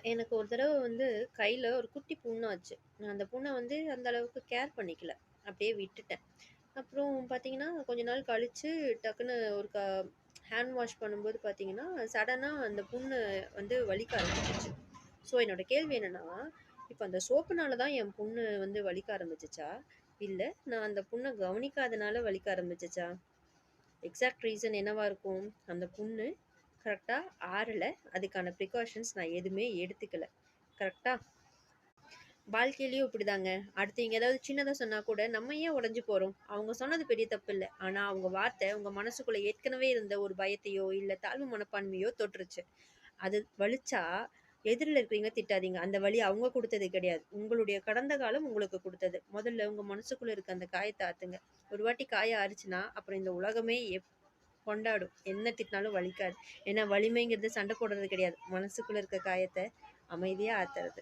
எனக்கு ஒரு தடவ வந்து கையில ஒரு குட்டி புண்ணாச்சு. நான் அந்த புண்ண வந்து அந்த அளவுக்கு கேர் பண்ணிக்கல. அப்படியே விட்டுட்டேன். அப்புறம் பார்த்தீங்கன்னா, கொஞ்ச நாள் கழிச்சு டக்குனு ஒரு ஹேண்ட் வாஷ் பண்ணும்போது பார்த்தீங்கன்னா, சடனா அந்த புண்ணு வந்து வலிக்க ஆரம்பிச்சுருச்சு. ஸோ என்னோட கேள்வி என்னன்னா, இப்ப அந்த சோப்புனால தான் என் புண்ணு வந்து வலிக்க ஆரம்பிச்சுச்சா? இல்ல நான் அந்த புண்ண கவனிக்காதனால வலிக்க ஆரம்பிச்சுச்சா? எக்ஸாக்ட் ரீசன் என்னவா இருக்கும்? அந்த புண்ணு கரெக்ட்டா ஆறல. அதுக்கான ப்ரிகாஷன்ஸ் நான் எதுவுமே எடுத்துக்கல. கரெக்ட்டா? வாழ்க்கையிலயும் இப்படிதாங்க. அடுத்தவங்க ஏதாவது சின்னதா சொன்னா கூட, நம்ம ஏன் உடைஞ்சு போறோம்? அவங்க சொன்னது பெரிய தப்பு இல்ல. ஆனா அவங்க வார்த்தை உங்க மனசுக்குள்ள ஏற்கனவே இருந்த ஒரு பயத்தையோ, இல்ல தாழ்வு மனப்பான்மையோ தொட்டுருச்சு. அது வலிச்சா, எதிர்ல இருக்கிறவங்க திட்டாதீங்க. அந்த வலி அவங்க குடுத்தது கிடையாது. உங்களுடைய கடந்த காலம் உங்களுக்கு குடுத்தது. முதல்ல உங்க மனசுக்குள்ள இருக்க அந்த காயத்த ஆத்துங்க. ஒரு வாட்டி காயம் ஆறுச்சுன்னா, அப்புறம் இந்த உலகமே கொண்டாடும். என்ன திட்டினாலும் வலிக்காது. ஏன்னா வலிமைங்கிறது சண்டை போடுறது கிடையாது. மனசுக்குள்ள இருக்க காயத்த அமைதியா ஆத்துறது.